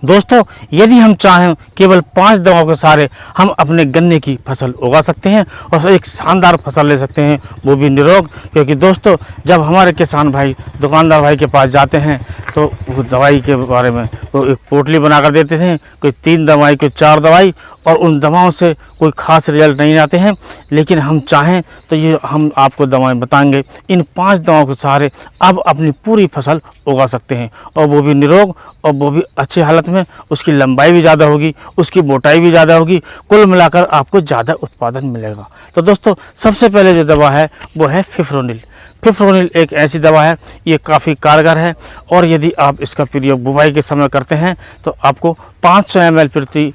दोस्तों, यदि हम चाहें केवल 5 दवाओं के सहारे हम अपने गन्ने की फसल उगा सकते हैं और एक शानदार फसल ले सकते हैं, वो भी निरोग। क्योंकि दोस्तों, जब हमारे किसान भाई दुकानदार भाई के पास जाते हैं तो वो दवाई के बारे में वो एक पोटली बना कर देते हैं, कोई 3 दवाई कोई 4 दवाई, और उन दवाओं से कोई ख़ास रिजल्ट नहीं आते हैं। लेकिन हम चाहें तो ये हम आपको दवाएं बताएंगे, इन 5 दवाओं के सहारे आप अपनी पूरी फसल उगा सकते हैं, और वो भी निरोग, और वो भी अच्छी हालत में। उसकी लंबाई भी ज़्यादा होगी, उसकी मोटाई भी ज़्यादा होगी, कुल मिलाकर आपको ज़्यादा उत्पादन मिलेगा। तो दोस्तों, सबसे पहले जो दवा है वो है फिप्रोनिल। फिप्रोनिल एक ऐसी दवा है, ये काफ़ी कारगर है, और यदि आप इसका प्रयोग बुवाई के समय करते हैं तो आपको 500 ml प्रति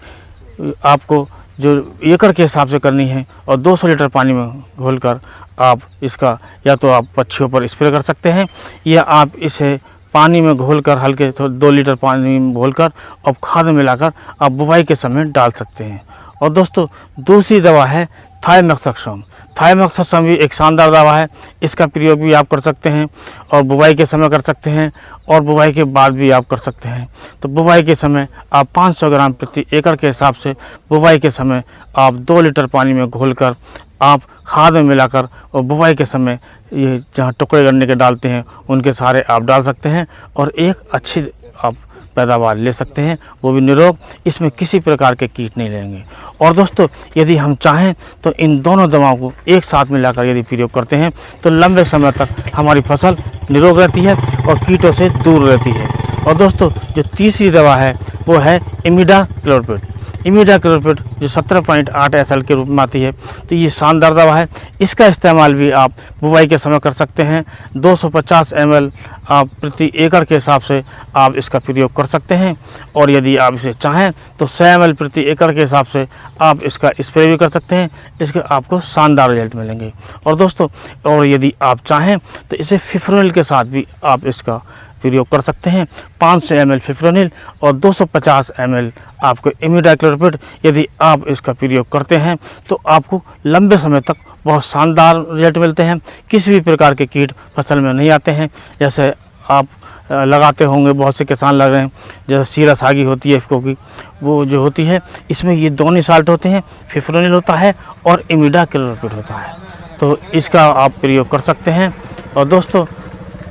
आपको जो एकड़ के हिसाब से करनी है, और 200 लीटर पानी में घोलकर आप इसका या तो आप पक्षियों पर स्प्रे कर सकते हैं, या आप इसे पानी में घोलकर हल्के 2 लीटर पानी में घोलकर और खाद मिलाकर आप बुवाई के समय डाल सकते हैं। और दोस्तों, दूसरी दवा है थाइमेथॉक्सम। थाइमेथॉक्सम भी एक शानदार दवा है, इसका प्रयोग भी आप कर सकते हैं, और बुवाई के समय कर सकते हैं, और बुवाई के बाद भी आप कर सकते हैं। तो बुवाई के समय आप 500 ग्राम प्रति एकड़ के हिसाब से बुवाई के समय आप 2 लीटर पानी में घोलकर आप खाद में मिलाकर और बुवाई के समय ये जहाँ टुकड़े गन्ने के डालते हैं उनके सहारे आप डाल सकते हैं, और एक अच्छी आप पैदावार ले सकते हैं, वो भी निरोग। इसमें किसी प्रकार के कीट नहीं लगेंगे। और दोस्तों, यदि हम चाहें तो इन दोनों दवाओं को एक साथ मिलाकर यदि प्रयोग करते हैं तो लंबे समय तक हमारी फसल निरोग रहती है और कीटों से दूर रहती है। और दोस्तों, जो तीसरी दवा है वो है इमिडाक्लोप्रिड। इमिडाक्लोप्रिड जो 17.8 SL के रूप में आती है, तो ये शानदार दवा है। इसका इस्तेमाल भी आप बुवाई के समय कर सकते हैं। 250 ml आप प्रति एकड़ के हिसाब से आप इसका प्रयोग कर सकते हैं, और यदि आप इसे चाहें तो 100 ml प्रति एकड़ के हिसाब से आप इसका स्प्रे भी कर सकते हैं। इसके आपको शानदार रिजल्ट मिलेंगे। और दोस्तों, और यदि आप चाहें तो इसे फिप्रोनिल के साथ भी आप इसका प्रयोग कर सकते हैं। 500 ml फिप्रोनिल और 250 ml आपको इमिडाक्लोप्रिड यदि आप इसका प्रयोग करते हैं तो आपको लंबे समय तक बहुत शानदार रिजल्ट मिलते हैं। किसी भी प्रकार के कीट फसल में नहीं आते हैं। जैसे आप लगाते होंगे, बहुत से किसान लग रहे हैं, जैसे सीरा सागी होती है इसको की, वो जो होती है इसमें ये दोनों साल्ट होते हैं, फिप्रोनिल होता है और इमिडाक्लोप्रिड होता है। तो इसका आप प्रयोग कर सकते हैं। और दोस्तों,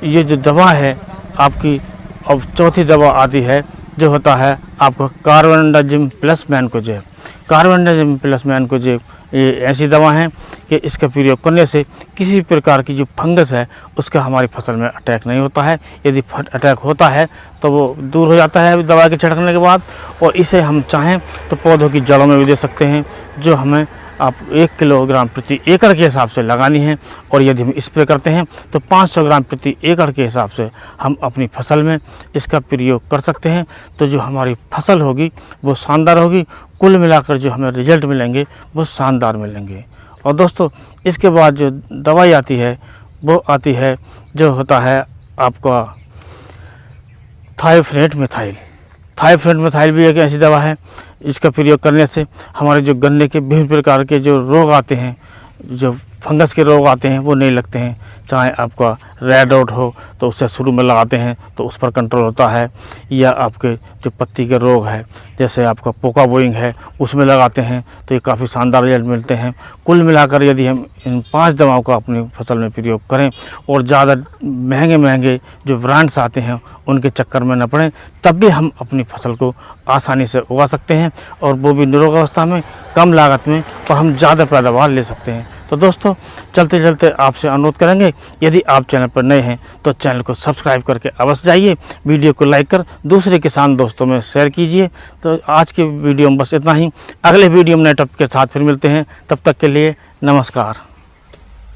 ये जो दवा है आपकी, अब चौथी दवा आती है जो होता है आपका carbendazim plus mancozeb. Carbendazim plus mancozeb ये ऐसी दवा है कि इसका प्रयोग करने से किसी प्रकार की जो फंगस है उसका हमारी फसल में अटैक नहीं होता है। यदि अटैक होता है तो वो दूर हो जाता है दवा के छिड़कने के बाद। और इसे हम चाहें तो पौधों की जड़ों में भी दे सकते हैं, जो हमें आप 1 किलोग्राम प्रति एकड़ के हिसाब से लगानी है। और यदि हम स्प्रे करते हैं तो 500 ग्राम प्रति एकड़ के हिसाब से हम अपनी फसल में इसका प्रयोग कर सकते हैं। तो जो हमारी फसल होगी वो शानदार होगी, कुल मिलाकर जो हमें रिजल्ट मिलेंगे वो शानदार मिलेंगे। और दोस्तों, इसके बाद जो दवाई आती है वो आती है जो होता है आपका थायोफेनेट मिथाइल। थायोफेनेट मिथाइल भी एक ऐसी दवा है, इसका प्रयोग करने से हमारे जो गन्ने के विभिन्न प्रकार के जो रोग आते हैं, जो फंगस के रोग आते हैं, वो नहीं लगते हैं। चाहे आपका रेड आउट हो तो उससे शुरू में लगाते हैं तो उस पर कंट्रोल होता है, या आपके जो पत्ती के रोग है जैसे आपका पोका बोइंग है उसमें लगाते हैं तो ये काफ़ी शानदार रिजल्ट मिलते हैं। कुल मिलाकर यदि हम इन 5 दवाओं का अपनी फसल में प्रयोग करें और ज़्यादा महंगे महंगे जो ब्रांड्स आते हैं उनके चक्कर में न पड़ें, तब भी हम अपनी फसल को आसानी से उगा सकते हैं, और वो भी निरोग अवस्था में, कम लागत में, और हम ज़्यादा पैदावार ले सकते हैं। तो दोस्तों, चलते चलते आपसे अनुरोध करेंगे, यदि आप चैनल पर नए हैं तो चैनल को सब्सक्राइब करके अवश्य जाइए, वीडियो को लाइक कर दूसरे किसान दोस्तों में शेयर कीजिए। तो आज के वीडियो में बस इतना ही। अगले वीडियो में नए टॉपिक के साथ फिर मिलते हैं, तब तक के लिए नमस्कार।